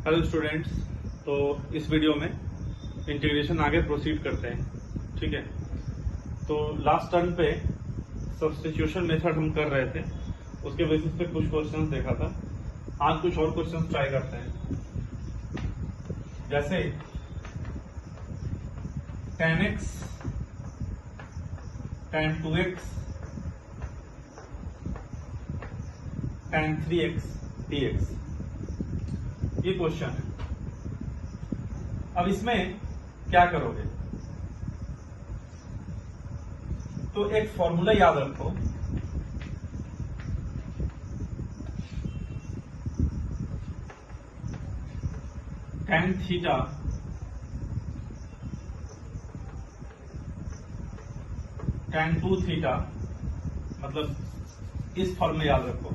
Hello students, तो इस video में इंटीग्रेशन आगे प्रोसीड करते हैं। ठीक है, तो लास्ट टर्म पे सब्स्टिट्यूशन मेथड हम कर रहे थे, उसके बेसिस पे कुछ क्वेश्चंस देखा था। आज कुछ और क्वेश्चंस ट्राई करते हैं। जैसे tan x tan 2x tan 3x dx, ये क्वेश्चन है। अब इसमें क्या करोगे, तो एक फॉर्मूला याद रखो। tan थीटा tan 2 थीटा, मतलब इस फॉर्मूला याद रखो,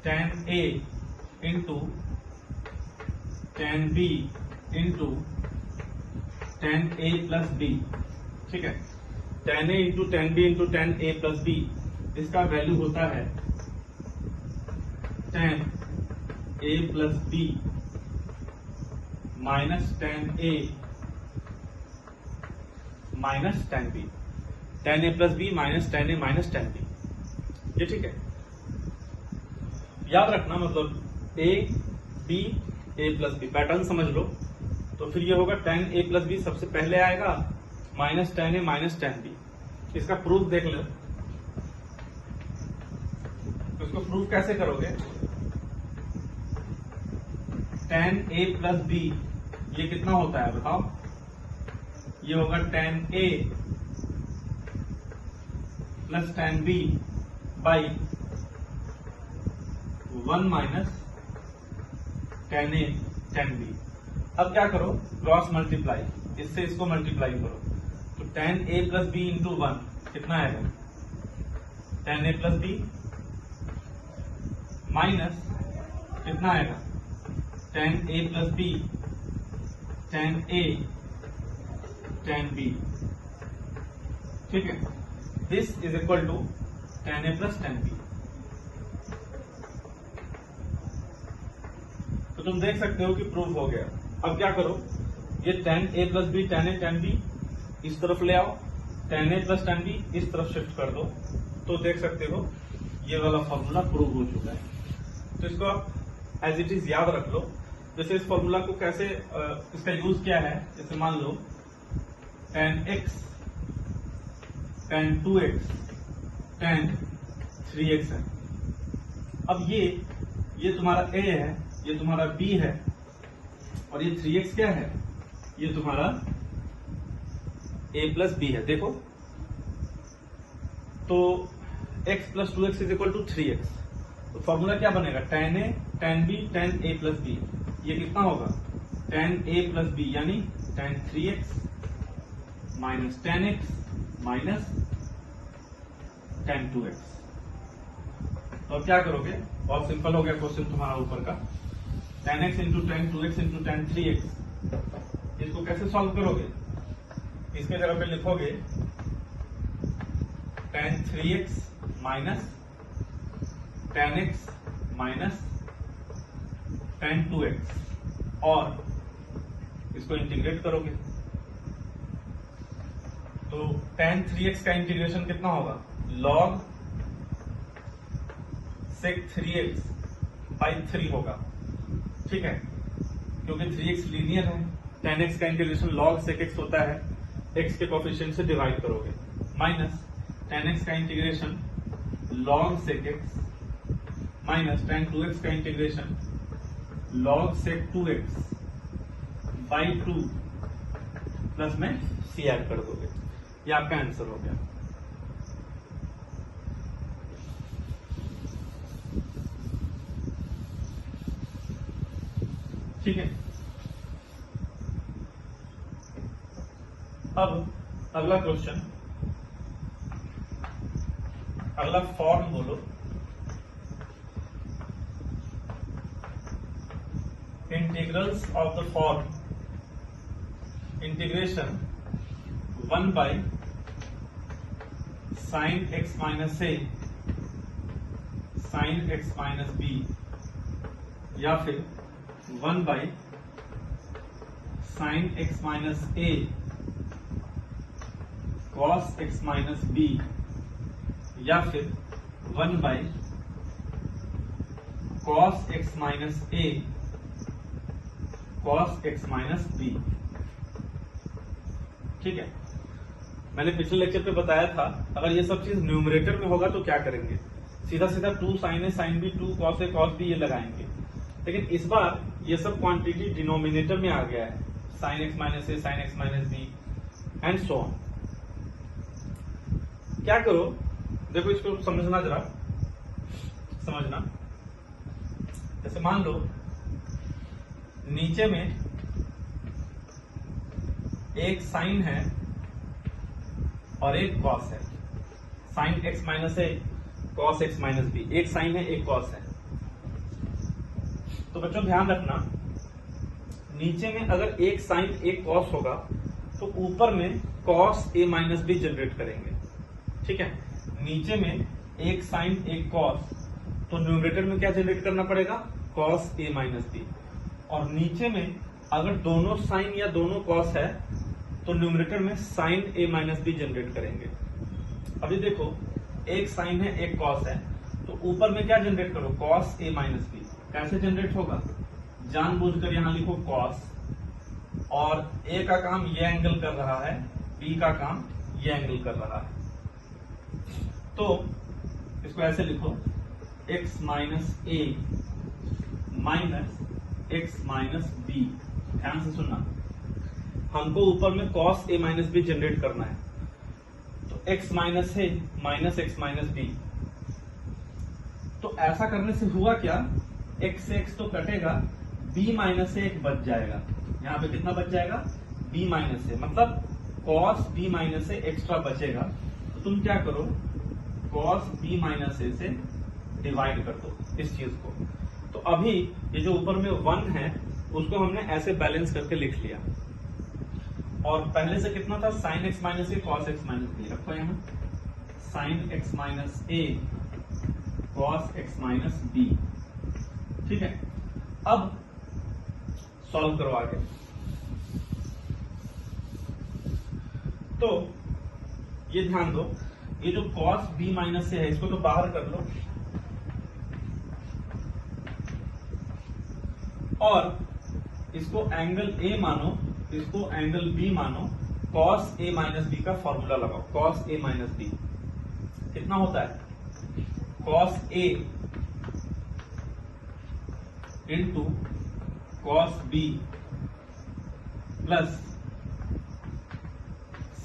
tan a into tan b into tan a plus b। ठीक है, tan a into tan b into tan a plus b, इसका वैल्यू होता है tan a plus b minus tan a minus tan b, tan a plus b minus tan a minus tan b। ये ठीक है, याद रखना, मतलब a b a plus b pattern समझ लो। तो फिर ये होगा tan a प्लस b सबसे पहले आएगा minus tan a minus tan b। इसका प्रूफ देख लो, तो इसको प्रूफ कैसे करोगे। tan a प्लस b ये कितना होता है बताओ, ये होगा tan a plus tan b by 1 minus tan a tan b। अब क्या करो, क्रॉस मल्टीप्लाई, इससे इसको मल्टीप्लाई करो, तो tan a plus b into 1 कितना आएगा, tan a plus b minus कितना आएगा, tan a plus b tan a tan b। ठीक है, this is equal to tan a plus tan b। तो तुम देख सकते हो कि प्रूफ हो गया। अब क्या करो, ये tan a plus b tan a tan b इस तरफ ले आओ, tan a plus tan b इस तरफ शिफ्ट कर दो, तो देख सकते हो ये वाला फॉर्मूला प्रूव हो चुका है। तो इसको आप एज इट इज याद रख लो। जैसे इस फॉर्मूला को कैसे, इसका यूज क्या है, जैसे मान लो tan x tan 2x tan 3x है। अब ये तुम्हारा a है, ये तुम्हारा b है, और ये 3x क्या है, ये तुम्हारा a प्लस b है। देखो, तो x plus 2x is equal to 3x, तो फॉर्मूला क्या बनेगा, tan a tan b tan a plus b। ये कितना होगा, tan a प्लस b यानी tan 3x minus tan x minus tan 2x। तो क्या करोगे, बहुत सिंपल हो गया क्वेश्चन तुम्हारा ऊपर का। tan x into tan 2x into tan 3x, इसको कैसे सॉल्व करोगे, इसके जगह पे लिखोगे tan 3x minus tan x minus tan 2x, और इसको इंटीग्रेट करोगे, तो tan 3x का इंटीग्रेशन कितना होगा, log sec 3x बाई 3 होगा। ठीक है, क्योंकि 3x लीनियर है, tan x का इंटीग्रेशन log sec x होता है, x के कोफिशिएंट से डिवाइड करोगे, माइनस tan x का integration log sec x minus tan 2x का integration log sec 2x by 2 plus में c ऐड कर दोगे। ये आपका आंसर हो गया। ठीक है, अब अगला क्वेश्चन, अगला फॉर्म बोलो, integrals of the form integration 1 by sine x minus a sine x minus b या फिर 1 by sine x minus A cos x minus b, या फिर 1 by cos x minus A cos x minus b. ठीक है, मैंने पिछले lecture पे बताया था अगर ये सब चीज न्यूमरेटर में होगा तो क्या करेंगे, सीधा सीधा 2 sign A sine B 2 cos A cos B ये लगाएंगे। लेकिन इस बार ये सब क्वांटिटी डिनोमिनेटर में आ गया है, sine x minus a sine x minus b and so on. क्या करो, देखो इसको समझना जरा, समझना। जैसे मान लो नीचे में एक साइन है और एक कॉस है, साइन एक्स माइनस ए कॉस एक्स माइनस बी, एक साइन है एक कॉस है। तो बच्चों ध्यान रखना, नीचे में अगर एक साइन एक कॉस होगा तो ऊपर में cos A minus B generate करेंगे। ठीक है, नीचे में एक साइन एक कॉस, तो न्यूमरेटर में क्या जनरेट करना पड़ेगा, कॉस ए माइनस बी। और नीचे में अगर दोनों साइन या दोनों कॉस है तो न्यूमरेटर में साइन ए माइनस बी जनरेट करेंगे। अभी देखो एक साइन है एक कॉस है, तो ऊपर में क्या जनरेट करो, कॉस ए माइनस बी। कैसे जनरेट होगा, जानबूझकर यहां लिखो कॉस, और ए का काम ये एंगल कर रहा है, बी का काम ये एंगल कर रहा है, तो इसको ऐसे लिखो x माइनस ए माइनस एक्स माइनस बी। ध्यान से सुनना, हमको ऊपर में cos A minus B generate करना है, तो x माइनस ए माइनस एक्स माइनस बी। तो ऐसा करने से हुआ क्या, x से x तो कटेगा, b माइनस ए एक बच जाएगा, यहाँ पे कितना बच जाएगा, b माइनस ए, मतलब कॉस b माइनस ए एक्स्ट्रा बचेगा। तो तुम क्या करो, कॉस b माइनस ए से डिवाइड कर दो इस चीज को। तो अभी ये जो ऊपर में 1 है उसको हमने ऐसे बैलेंस करके लिख लिया, और पहले से कितना था, साइन एक्स माइनस ए कॉस एक्स माइनस बी रखो यहाँ, साइन एक्स माइनस ए कॉस एक्स माइनस बी। ठीक है, अब सॉल्व करो आगे। तो ये ध्यान दो, ये जो कॉस बी माइनस ए है इसको तो बाहर कर लो, और इसको एंगल ए मानो, इसको एंगल बी मानो, कॉस ए माइनस बी का फॉर्मूला लगाओ, कॉस ए माइनस बी कितना होता है, cos A into cos B plus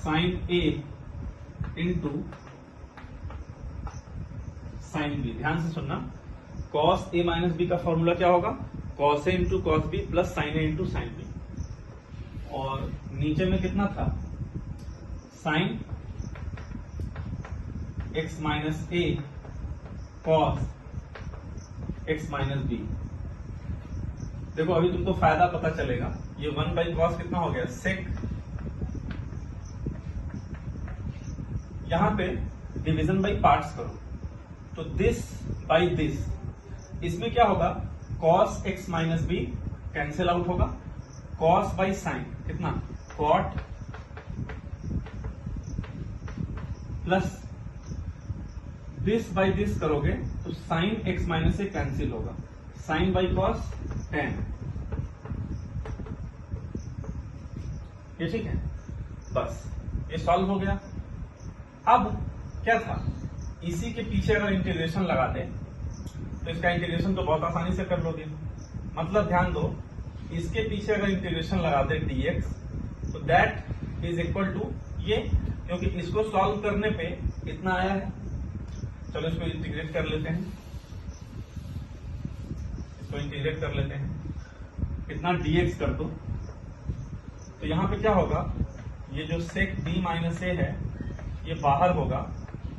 sine A into sine B. ध्यान से सुनना, कॉस ए माइनस बी का फॉर्मूला क्या होगा, cos A into cos B plus sine A into sine B, और नीचे में कितना था, साइन एक्स माइनस ए कॉस एक्स माइनस बी। देखो अभी तुमको फायदा पता चलेगा, ये 1 बाई कॉस कितना हो गया, सेक। यहां पे डिवीजन बाई पार्ट्स करो, तो दिस बाई दिस, इसमें क्या होगा, cos x minus b cancel out होगा, कॉस बाई साइन कितना, cot, plus this by this करोगे तो sine x minus a cancel होगा, साइन बाई कॉस टेन। ये ठीक है, बस ये सॉल्व हो गया। अब क्या था, इसी के पीछे अगर इंटीग्रेशन लगा दे तो इसका इंटीग्रेशन तो बहुत आसानी से कर लोगे। मतलब ध्यान दो, इसके पीछे अगर इंटीग्रेशन लगा दे dx, तो दैट इज इक्वल टू ये, क्योंकि इसको सॉल्व करने पे इतना आया है। चलो इसको इंटीग्रेट कर लेते हैं, इसको इंटीग्रेट कर लेते हैं, इतना dx कर दो, तो यहां पे क्या होगा, ये जो सेक b माइनस ए है ये बाहर होगा,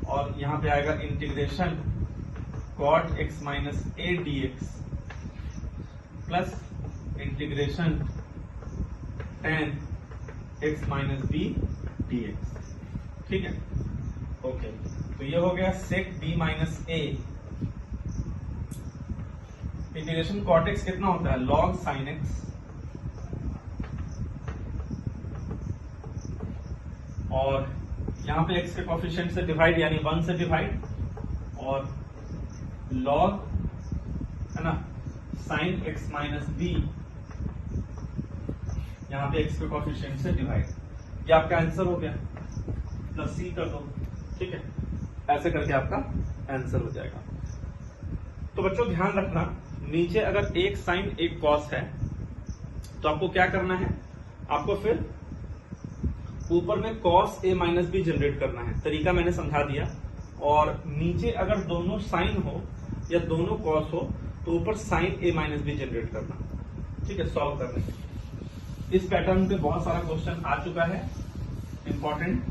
और यहां पे आएगा integration cot x minus a dx plus integration tan x minus b dx। ठीक है, ओके, तो ये हो गया sec b minus a integration cot x कितना होता है, लॉग साइन एक्स, और यहां पे x के कोफिशिएंट से डिवाइड यानी 1 से डिवाइड, और लॉग है ना साइन x माइनस बी, यहां पे x के कोफिशिएंट से डिवाइड। ये आपका आंसर हो गया, प्लस सी कर दो, ठीक है, ऐसे करके आपका आंसर हो जाएगा। तो बच्चों ध्यान रखना, नीचे अगर एक साइन एक कॉस है तो आपको क्या करना है, आपको फिर ऊपर में cos A minus B generate करना है। तरीका मैंने समझा दिया। और नीचे अगर दोनों साइन हो या दोनों कॉस हो तो ऊपर साइन ए माइनस बी जनरेट करना, ठीक है, सॉल्व करने। इस पैटर्न पे बहुत सारा क्वेश्चन आ चुका है, इंपॉर्टेंट,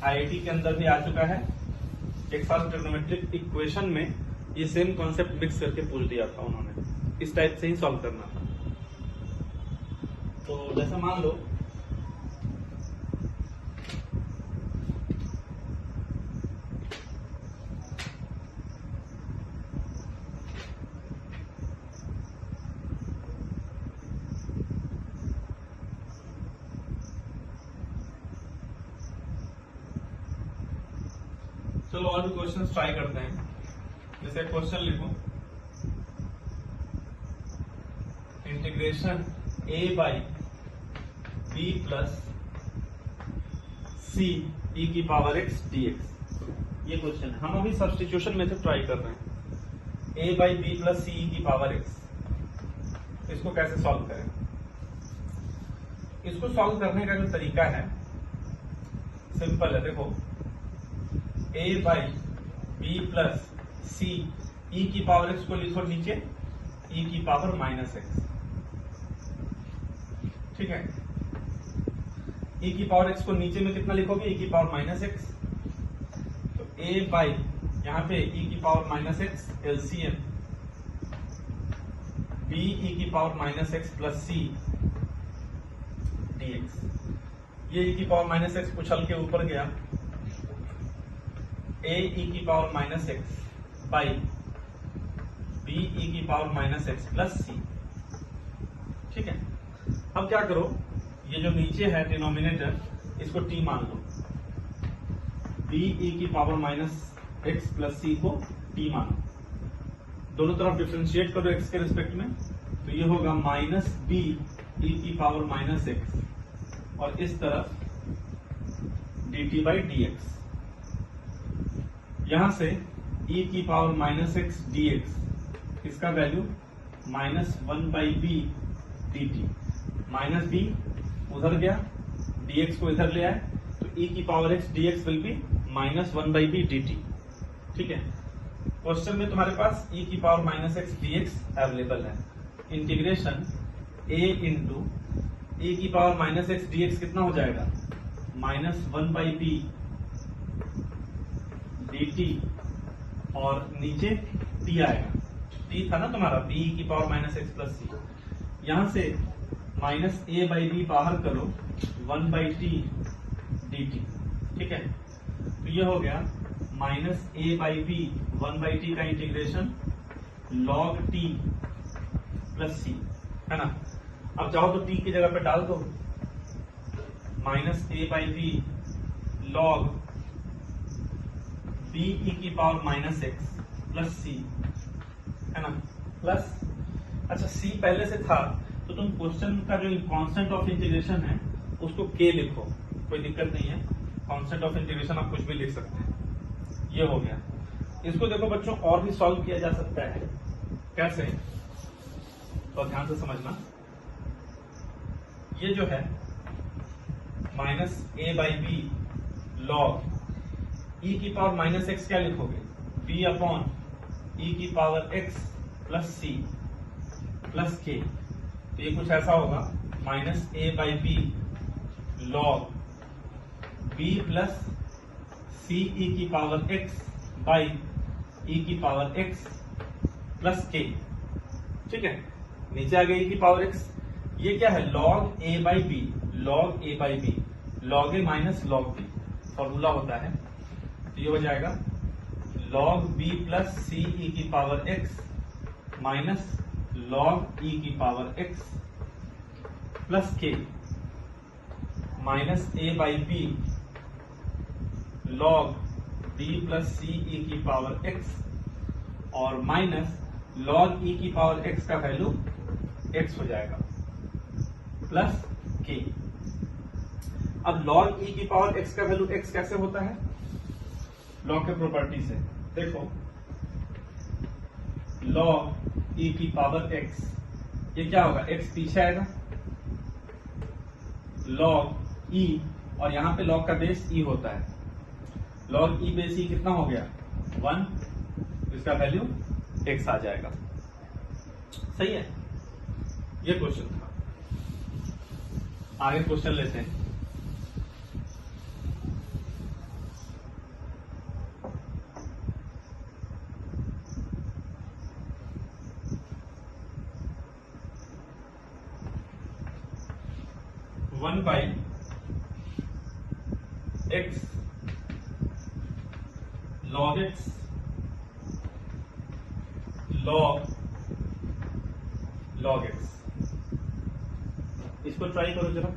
आईआईटी के अंदर भी आ चुका है। एक साल ट्रिग्नोमेट्रिक इक्वेशन में ये सेम कॉन्सेप्ट मिक्स करके पूछ दिया था उन्होंने, इस टाइप से ही सॉल्व करना था। तो जैसे मान लो चलो और भी क्वेश्चन ट्राई करते हैं। जैसे क्वेश्चन लिखो, integration a by B plus C E की पावर x dx, ये क्वेश्चन है। हम अभी सब्स्टिट्यूशन मेथड ट्राई कर रहे हैं। a by B plus C E की पावर x, इसको कैसे सॉल्व करें। इसको सॉल्व करने का जो तरीका है सिंपल है। देखो, a by B plus C E की पावर x को लिखो नीचे e की पावर माइनस x, ठीक है। e की पावर x को नीचे में कितना लिखोगे, e की पावर माइनस x। तो a बाई यहां पे e की power minus x LCM, b e की power minus x plus c dx। ये e की पावर माइनस x उछल के ऊपर गया, a e की power minus x by b e की पावर माइनस एक्स प्लस सी, ठीक है। अब क्या करो, ये जो नीचे है डिनोमिनेटर, इसको t मान लो, b e की पावर माइनस एक्स प्लस सी को t मानो। दोनों तरफ डिफरेंशिएट करो x के रिस्पेक्ट में, तो ये होगा माइनस b e की पावर माइनस एक्स, और इस तरफ dt बाई dx। यहां से e की पावर माइनस एक्स dx, इसका value minus 1 by b d t, minus b उधर गया, dx को इधर ले आए, तो e की power x dx will be minus 1 by b d t, ठीक है। क्वेश्चन में तुम्हारे पास e की power minus x dx available है। इंटीग्रेशन a इंटू e की पावर माइनस एक्स dx कितना हो जाएगा, माइनस 1 बाई बी dt, और नीचे t आएगा, t था ना तुम्हारा b की पावर माइनस एक्स प्लस सी। यहां से माइनस a बाई बी बाहर करो, 1 बाई टी डी टी, ठीक है। तो ये हो गया minus a by b 1 by t का integration log t plus c, है ना। अब चाहो तो t की जगह पे डाल दो, minus a by b log b e की power minus x plus c, है ना, प्लस, अच्छा c पहले से था तो तुम क्वेश्चन का जो कांस्टेंट ऑफ इंटीग्रेशन है उसको k लिखो, कोई दिक्कत नहीं है। कांस्टेंट ऑफ इंटीग्रेशन आप कुछ भी लिख सकते हैं। ये हो गया। इसको देखो बच्चों, और भी सॉल्व किया जा सकता है। कैसे, तो ध्यान से समझना। ये जो है minus a by B log e की पावर माइनस एक्स क्या लिखोगे, b अपॉन e की power x plus c plus k. तो ये कुछ ऐसा होगा, minus a by B log b plus c e की पावर x बाई e की पावर x प्लस के, ठीक है। नीचे आ गई e की पावर x, ये क्या है, log a by B, log a by B, log a minus log b formula होता है। तो ये हो जाएगा log b plus C E की power x minus log E की power x plus K minus A by B log B plus C E की power x और माइनस लॉग ई की पावर एक्स का वैल्यू एक्स हो जाएगा plus K. अब log E की power x का वैल्यू एक्स कैसे होता है? लॉग के प्रॉपर्टी से देखो, लॉग ई की पावर एक्स, ये क्या होगा? एक्स पीछे आएगा, लॉग ई, और यहां पे लॉग का बेस ई होता है, लॉग ई बेस ई कितना हो गया? 1, इसका वैल्यू एक्स आ जाएगा। सही है, ये क्वेश्चन था। आगे क्वेश्चन लेते हैं। One by x log x log x, इसको ट्राई करो जरा।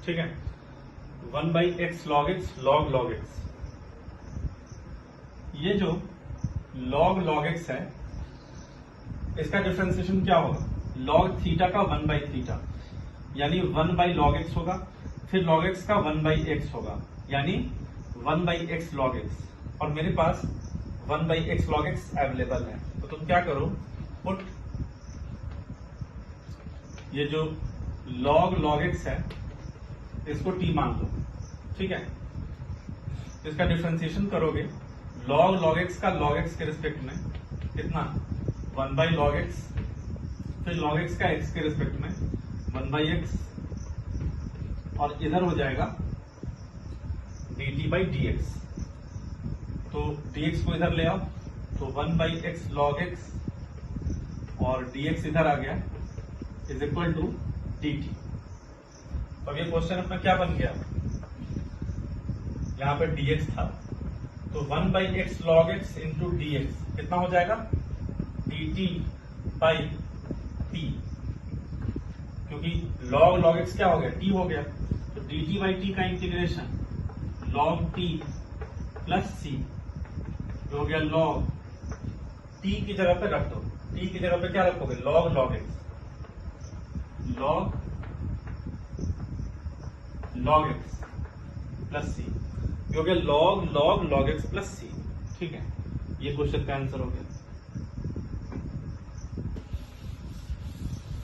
ठीक है, 1 by x log x log x, ये जो लॉग एक्स है इसका डिफरेंशिएशन क्या होगा? लॉग थीटा का 1 बाई थीटा, यानी 1 बाई लॉग एक्स होगा, फिर लॉग एक्स का 1 बाई एक्स होगा, यानी 1 बाई एक्स लॉग एक्स। और मेरे पास 1 by x log x available है, तो तुम क्या करो, पुट ये जो लॉग एक्स है इसको t मान लो। ठीक है, इसका डिफरेंशिएशन करोगे, लॉग एक्स का लॉग एक्स के रिस्पेक्ट में कितना? 1 बाई लॉग एक्स, फिर log x का x के रिस्पेक्ट में 1 बाई एक्स, और इधर हो जाएगा dt बाई dx। तो dx को इधर ले आओ, तो 1 बाई एक्स लॉग एक्स और dx इधर आ गया इज इक्वल टू dt। तो अब ये क्वेश्चन अपना क्या बन गया? यहां पे dx था, तो 1 by x log x into dx कितना हो जाएगा? dt बाई t, क्योंकि log x क्या हो गया? t हो गया, तो dt बाई t का integration log t plus c हो गया log t की जगह पे रख दो, t की जगह पे क्या रखोगे? log x, log x plus c, हो गया log x प्लस c। ठीक है, ये क्वेश्चन का आंसर हो गया।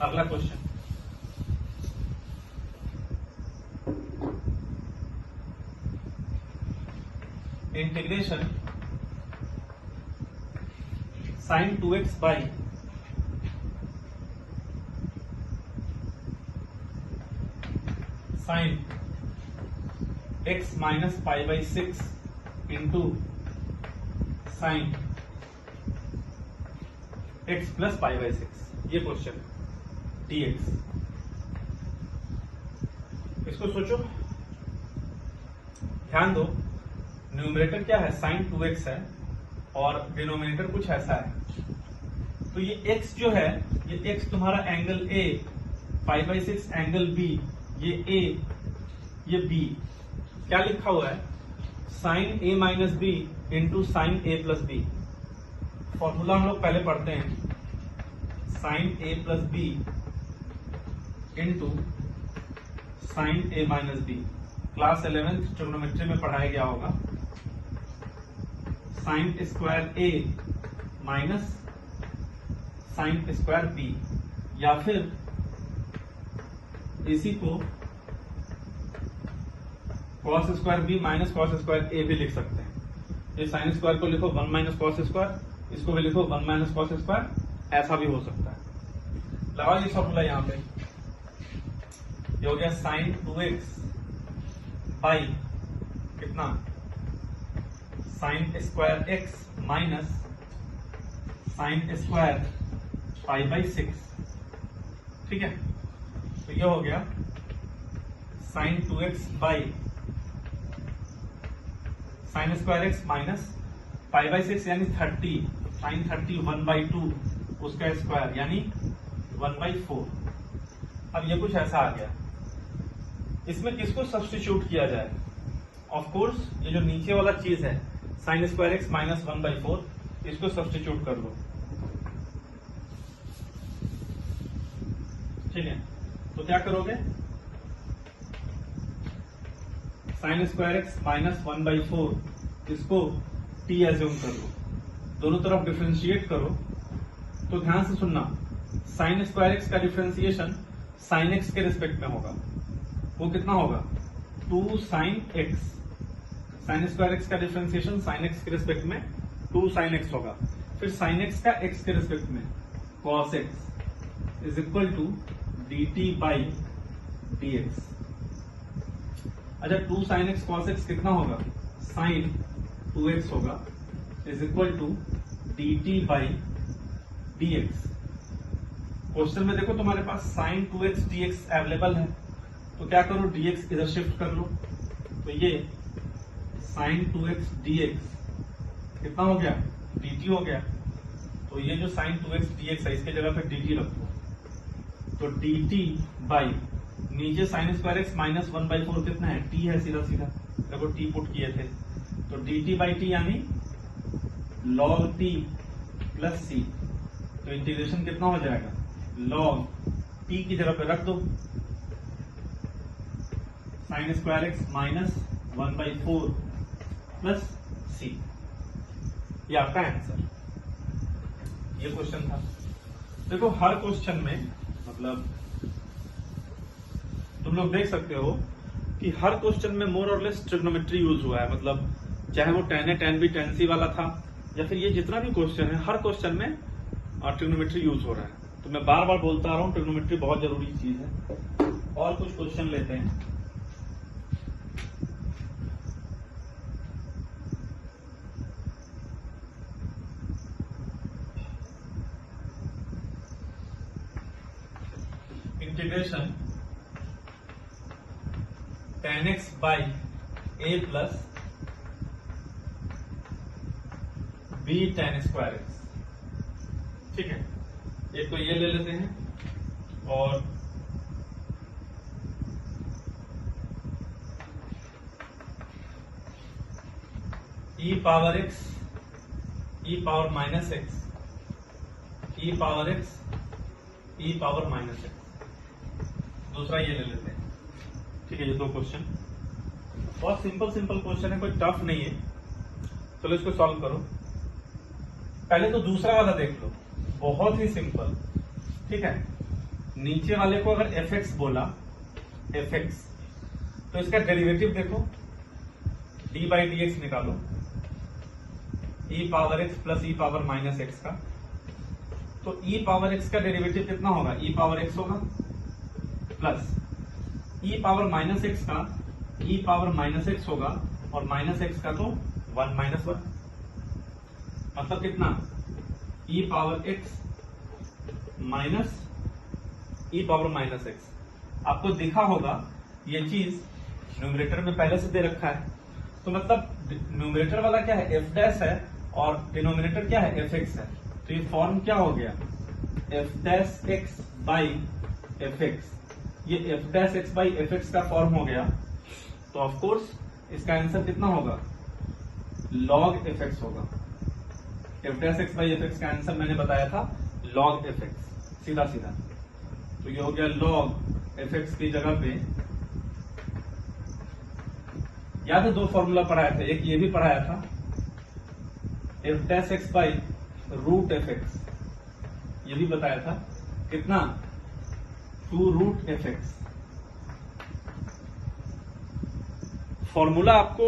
अगला question, integration sin 2x by sin x minus pi by 6 into sine x plus pi by 6, ये क्वेश्चन dx। इसको सोचो, ध्यान दो, न्यूमरेटर क्या है? sin 2x है और डिनोमिनेटर कुछ ऐसा है। तो ये x जो है, ये x तुम्हारा angle A, pi by 6 angle B, ये A, ये B, क्या लिखा हुआ है? sin A minus B into sine A plus B। Formula हम लोग पहले पढ़ते हैं, sin A plus B into sine A minus B, class 11th trigonometry में पढ़ाया गया होगा। Sine square A minus sine square B, या फिर इसी को cos square B minus cos square A भी लिख सकते हैं। ये साइन स्क्वायर को लिखो 1 माइनस कॉस स्क्वायर, इसको भी लिखो 1 माइनस कॉस स्क्वायर, ऐसा भी हो सकता है। लगाओ ये फॉर्मूला यहाँ पे, ये हो गया साइन 2x बाई कितना sine square x minus sine square pi by 6, ठीक है। तो ये हो गया sine 2x by sine square x minus pi by 6 यानी 30, साइन 30 1/2 उसका स्क्वायर यानी 1/4। अब ये कुछ ऐसा आ गया, इसमें किसको सब्स्टिट्यूट किया जाए? ऑफ कोर्स ये जो नीचे वाला चीज है साइन स्क्वायर एक्स माइनस 1/4, इसको सब्स्टिट्यूट कर लो, ठीक है। तो क्या करोगे, साइन स्क्वायर एक्स माइनस 1/4 इसको t एज्यूम कर लो, दोनों तरफ डिफरेंशिएट करो। तो ध्यान से सुनना, साइन स्क्वायर एक्स का डिफरेंशिएशन साइन एक्स के रिस्पेक्ट में होगा, वो कितना होगा 2 sine x. Sine square x का डिफरेंशिएशन साइन एक्स के रिस्पेक्ट में 2 साइन एक्स होगा, फिर साइन एक्स का एक्स के रिस्पेक्ट में cos x is equal to dt by dx। अच्छा 2 साइन एक्स कॉस एक्स कितना होगा, साइन 2x होगा is equal to dt by dx। Question में देखो तुम्हारे पास साइन 2x dx अवेलेबल है, तो क्या करो dx इधर शिफ्ट कर लो, तो ये साइन 2x dx कितना हो गया dt हो गया। तो ये जो साइन 2x dx है इसके जगह पे dt रख दो, तो dt बाई नीचे साइन स्क्वायर एक्स माइनस 1/4 कितना है t है, सीधा सीधा देखो t पुट किए थे, तो dt बाई t यानी log t प्लस c। तो इंटीग्रेशन कितना हो जाएगा, log t की जगह पे रख दो sign square x minus 1/4 plus c, ये आपका आंसर। ये क्वेश्चन था। देखो हर क्वेश्चन में मतलब तुम लोग देख सकते हो कि हर क्वेश्चन में मोर और लेस ट्रिग्नोमेट्री यूज हुआ है, मतलब चाहे वो tan A tan B tan C वाला था या फिर ये जितना भी क्वेश्चन है, हर क्वेश्चन में ट्रिग्नोमेट्री यूज हो रहा है। तो मैं बार बार बोलता रहा हूं ट्रिग्नोमेट्री बहुत जरूरी चीज है। और कुछ क्वेश्चन लेते हैं। Integration tan x by a plus b tan square x, ठीक है। एक तो ये ले लेते हैं और e power x e power minus x e power x e power minus x, दूसरा ये ले लेते हैं, ठीक है। ये दो क्वेश्चन बहुत सिंपल क्वेश्चन है, कोई टफ नहीं है। चलो इसको सॉल्व करो। पहले तो दूसरा वाला देख लो, बहुत ही सिंपल, ठीक है। नीचे वाले को अगर fx बोला fx, तो इसका डेरिवेटिव देखो d बाई डी एक्स निकालो, e power x plus e power minus x का। तो e पावर x का डेरिवेटिव कितना होगा, e पावर x होगा plus e power minus x का e पावर माइनस एक्स होगा, और माइनस एक्स का तो 1 माइनस 1, मतलब कितना e power x minus e power minus x. आपको दिखा होगा ये चीज न्यूमरेटर में पहले से दे रखा है, तो मतलब न्यूमरेटर वाला क्या है f डैश है और डिनोमिनेटर क्या है fx है। तो ये फॉर्म क्या हो गया f dash x by fx, ये f dash x by fx का फॉर्म हो गया। तो ऑफ कोर्स इसका आंसर कितना होगा log fx होगा। f dash x by fx का आंसर मैंने बताया था log fx, सीधा सीधा। तो ये हो गया log fx की जगह पे, याद है दो फॉर्मूला पढ़ाया था, एक ये भी पढ़ाया था f dash x by root fx, ये भी बताया था कितना 2 रूट fx। फॉर्मूला आपको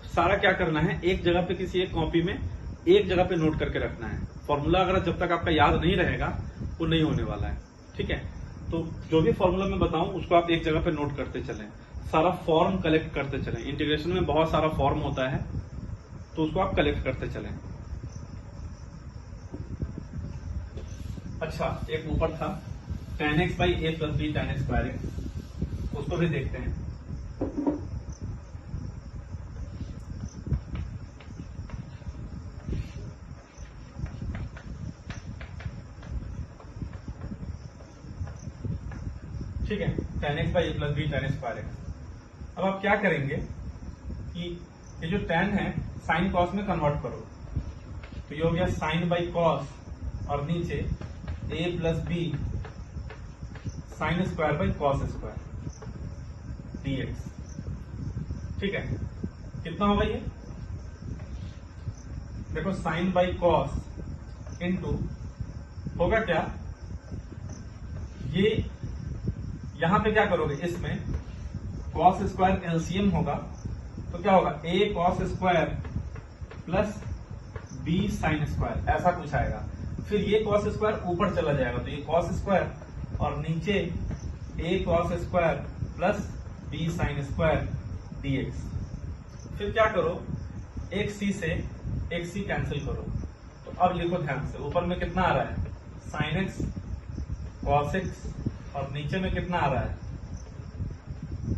सारा क्या करना है, एक जगह पे किसी एक कॉपी में एक जगह पे नोट करके रखना है। फॉर्मूला अगर जब तक आपका याद नहीं रहेगा वो नहीं होने वाला है, ठीक है। तो जो भी फॉर्मूला मैं बताऊं उसको आप एक जगह पे नोट करते चलें। सारा फॉर्म कलेक्ट करते चलें। इंटीग्रेशन में बहुत सारा फॉर्म होता है, तो उसको आप कलेक्ट करते चलें। अच्छा, एक ऊपर था tan x by a plus b tan x square x, उसको भी देखते हैं। ठीक है, tan x by a plus b tan x square x. अब आप क्या करेंगे कि ये जो tan है साइन कॉस में कन्वर्ट करो, तो ये हो गया साइन बाई कॉस और नीचे a plus b sine square by cos square dx। ठीक है, कितना होगा ये? देखो साइन बाई कॉस इंटू होगा क्या, ये यहां पे क्या करोगे, इसमें कॉस स्क्वायर एलसीएम होगा, तो क्या होगा a cos square plus b sine square, ऐसा कुछ आएगा। फिर ये कॉस स्क्वायर ऊपर चला जाएगा, तो ये कॉस स्क्वायर और नीचे a cos square plus b sine square dx। फिर क्या करो, एक c से एक c कैंसिल करो, तो अब लिखो ध्यान से, ऊपर में कितना आ रहा है साइन x कॉस x और नीचे में कितना आ रहा है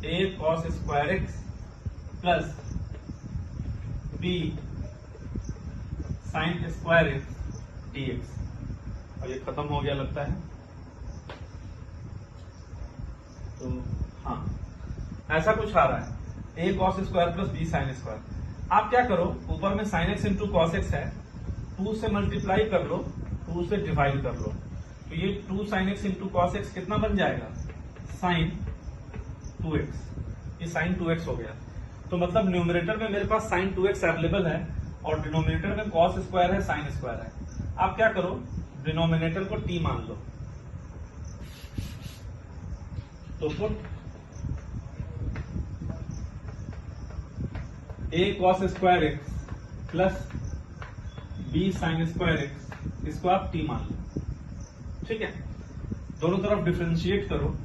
a cos square x plus b sine square x dx। और ये खत्म हो गया लगता है, तो हाँ ऐसा कुछ आ रहा है a cos square plus b sine square. आप क्या करो, ऊपर में sine x into cos x है, 2 से मल्टीप्लाई कर लो, 2 से डिवाइड कर लो, तो ये 2 sine x into cos x कितना बन जाएगा साइन 2x। ये साइन 2x हो गया, तो मतलब न्यूमरेटर में मेरे पास साइन 2x अवेलेबल है और डिनोमिनेटर में कॉस स्क्वायर है साइन स्क्वायर है। आप क्या करो, डिनोमिनेटर को t मान लो, तो put a cos square x plus b sine square x, इसको आप t मान लो। ठीक है, दोनों तरफ डिफरेंशिएट करो,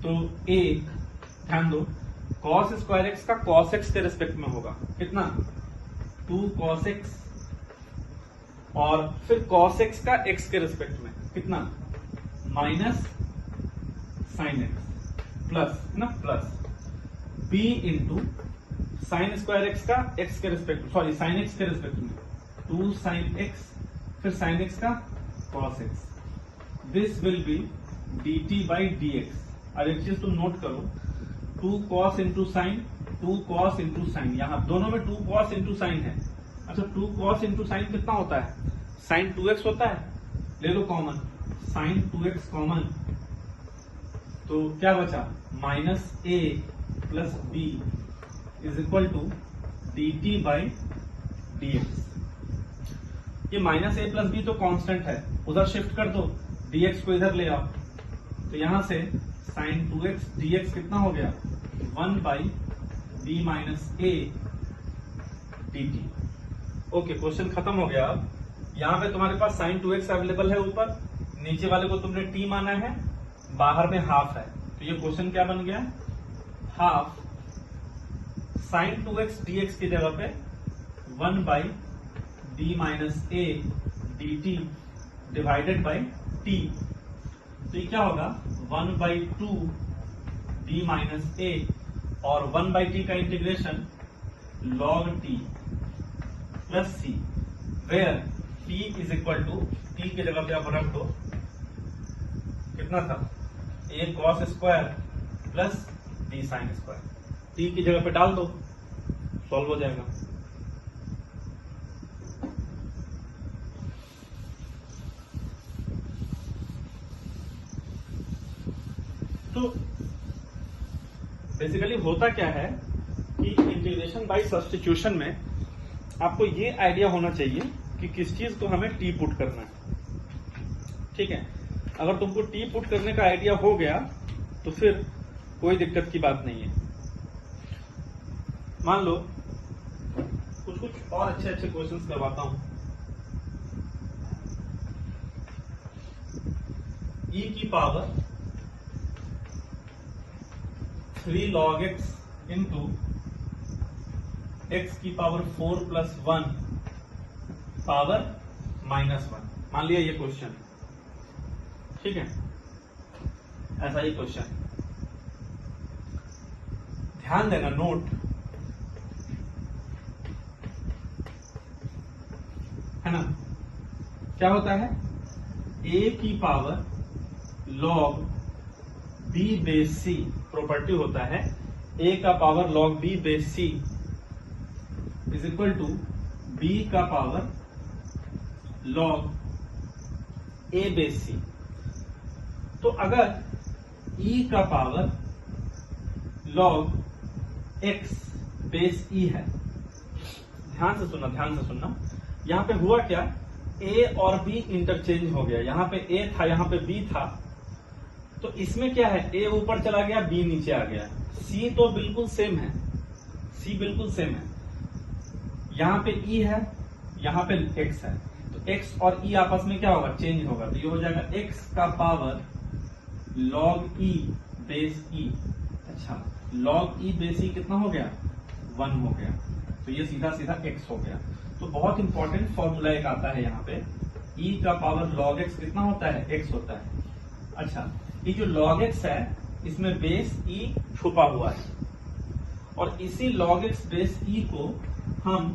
तो एक ध्यान दो, कॉस स्क्वायर एक्स का कॉस एक्स के रिस्पेक्ट में होगा कितना 2 कॉस एक्स, और फिर कॉस एक्स का एक्स के रिस्पेक्ट में कितना माइनस साइन एक्स प्लस ना plus b into sign square x का एक्स के रिस्पेक्ट, सॉरी साइन एक्स के रिस्पेक्ट में 2 साइन एक्स फिर साइन एक्स का cos x, this will be dt by dx। अब एक चीज तुम नोट करो, 2 cos into sine 2 cos into sine, यहां दोनों में 2 कॉस इंटू साइन है। अच्छा 2 कॉस इंटू साइन कितना होता है, साइन 2x होता है, ले लो कॉमन, साइन 2x कॉमन, तो क्या बचा minus a plus b is equal to dt by dx। ये माइनस a प्लस बी तो कांस्टेंट है, उधर शिफ्ट कर दो, dx को इधर ले आओ, तो यहां से साइन 2x dx कितना हो गया 1 by b minus a dt। Okay, question खत्म हो गया। अब यहां पे तुम्हारे पास साइन 2x अवेलेबल है ऊपर, नीचे वाले को तुमने t माना है, बाहर में हाफ है, तो ये क्वेश्चन क्या बन गया, हाफ साइन 2x dx की जगह पे 1 by b minus a dt divided by t, तो ये क्या होगा 1 बाई 2 b माइनस a और 1 बाई t का integration log t plus c, where t is equal to, t की जगह पे आप रख दो, कितना था a cos square plus b sine square, t की जगह पे डाल दो, सॉल्व हो जाएगा। तो बेसिकली होता क्या है कि इंटीग्रेशन बाय सब्स्टिट्यूशन में आपको ये आइडिया होना चाहिए कि किस चीज को हमें टी पुट करना है। ठीक है, अगर तुमको टी पुट करने का आइडिया हो गया तो फिर कोई दिक्कत की बात नहीं है। मान लो कुछ और अच्छे अच्छे क्वेश्चंस करवाता हूं। e की power 3 log x into x की पावर 4 प्लस 1 पावर -1। मान लिया ये क्वेश्चन, ठीक है, ऐसा ही क्वेश्चन। ध्यान देना, नोट है ना, क्या होता है, a की power log b base c, property होता है a का power log b base c is equal to b का power log a base c। तो अगर e का power log x base e है, ध्यान से सुनना, यहां पे हुआ क्या, a और b इंटरचेंज हो गया। यहां पे a था, यहां पे b था, तो इसमें क्या है, a ऊपर चला गया, b नीचे आ गया। c तो बिल्कुल सेम है, c बिल्कुल सेम है। यहां पे e है, यहां पे x है, तो x और e आपस में क्या होगा, चेंज होगा। तो ये हो जाएगा x का power log e base e। अच्छा, log e बेस e कितना हो गया, 1 हो गया। तो ये सीधा सीधा x हो गया। तो बहुत इंपॉर्टेंट फॉर्मूला एक आता है यहाँ पे, e का पावर log x कितना होता है, x होता है। अच्छा, ये जो log x है इसमें बेस e छुपा हुआ है, और इसी log x बेस e को हम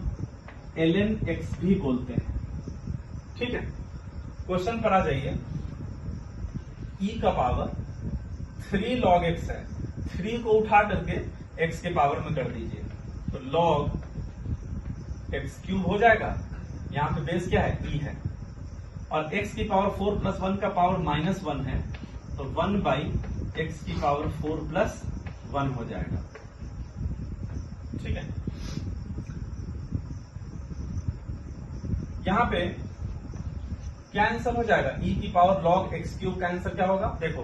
ln x भी बोलते हैं, ठीक है। क्वेश्चन पर आ जाइए, e का पावर 3 log x है, 3 को उठा करके x के पावर में कर दीजिए, तो log x क्यूब हो जाएगा। यहां पे बेस क्या है, e है, और x की पावर 4 प्लस 1 का पावर -1 है, तो 1 बाई x की पावर 4 प्लस 1 हो जाएगा, ठीक है। यहां पे क्या आंसर हो जाएगा, e की पावर log x क्यूब का आंसर क्या होगा, देखो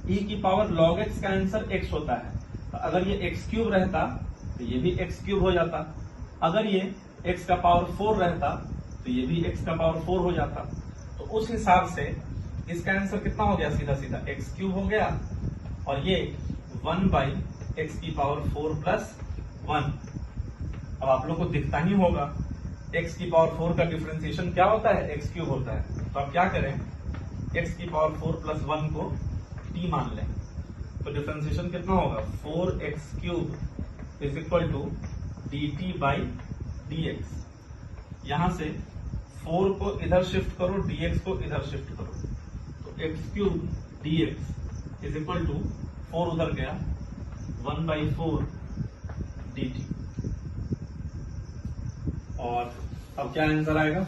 e की पावर log x का आंसर x होता है, तो अगर ये x क्यूब रहता तो ये भी x क्यूब हो जाता, अगर ये x का पावर 4 रहता तो ये भी x का पावर 4 हो जाता। तो उस हिसाब से इसका आंसर कितना हो गया, सीधा सीधा x क्यूब हो गया, और ये 1 बाई एक्स की पावर 4 प्लस 1। अब आप लोग को दिखता ही होगा x की पावर 4 का डिफरेंशिएशन क्या होता है, x क्यूब होता है। तो आप क्या करें, x की पावर 4 प्लस 1 को t मान लें, तो डिफरेंशिएशन कितना होगा, 4x cube is equal to dt by dx। यहां से 4 को इधर शिफ्ट करो, dx को इधर शिफ्ट करो, तो x cube dx is equal to 4 उधर गया, 1/4 dt। और अब क्या आंसर आएगा,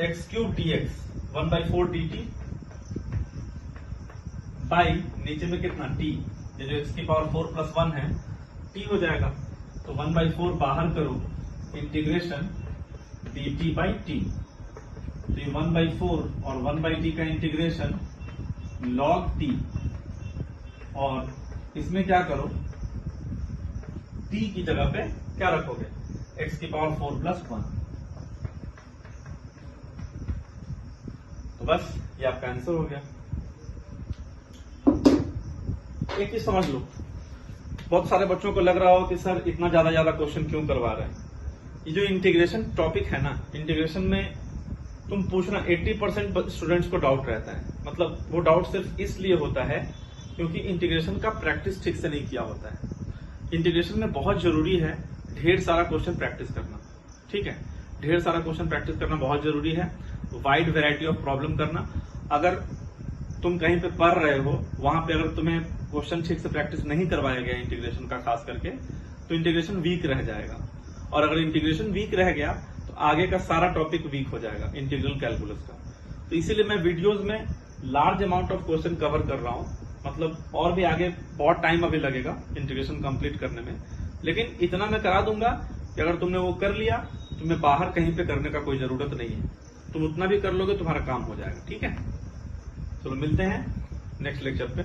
x cube dx 1/4 dt by नीचे में कितना t, ये जो x की पावर 4 प्लस 1 है t हो जाएगा, तो 1/4 बाहर करो, इंटीग्रेशन dt बाई t, तो ये 1/4 और 1/t का इंटीग्रेशन log t, और इसमें क्या करो, t की जगह पे क्या रखोगे, x की पावर 4 प्लस 1। तो बस ये आपका आंसर हो गया। एक चीज समझ लो, बहुत सारे बच्चों को लग रहा हो कि सर इतना ज्यादा क्वेश्चन क्यों करवा रहे हैं। ये जो इंटीग्रेशन टॉपिक है ना, इंटीग्रेशन में तुम पूछना 80% स्टूडेंट्स को डाउट रहता है। मतलब वो डाउट सिर्फ इसलिए होता है क्योंकि इंटीग्रेशन का प्रैक्टिस ठीक से नहीं किया होता है। इंटीग्रेशन में बहुत जरूरी है ढेर सारा क्वेश्चन प्रैक्टिस करना, ठीक है, ढेर सारा क्वेश्चन प्रैक्टिस करना बहुत जरूरी है। वाइड वैरायटी ऑफ प्रॉब्लम करना। अगर तुम कहीं पे पढ़ रहे हो, वहां पे अगर तुम्हें क्वेश्चन ठीक से प्रैक्टिस नहीं करवाया गया इंटीग्रेशन का खास करके, तो इंटीग्रेशन वीक रह जाएगा, और अगर इंटीग्रेशन वीक रह गया तो आगे का सारा टॉपिक वीक हो जाएगा इंटीग्रल कैलकुलस का। तो इसीलिए मैं वीडियोज में large amount of question cover कर रहा हूं। मतलब और भी आगे बहुत टाइम अभी लगेगा इंटीग्रेशन कंप्लीट करने में, लेकिन इतना मैं करा दूंगा कि अगर तुमने वो कर लिया, तुम्हें बाहर कहीं पे करने का कोई जरूरत नहीं है। तुम उतना भी कर लोगे, तुम्हारा काम हो जाएगा। ठीक है, चलो मिलते हैं नेक्स्ट लेक्चर पे।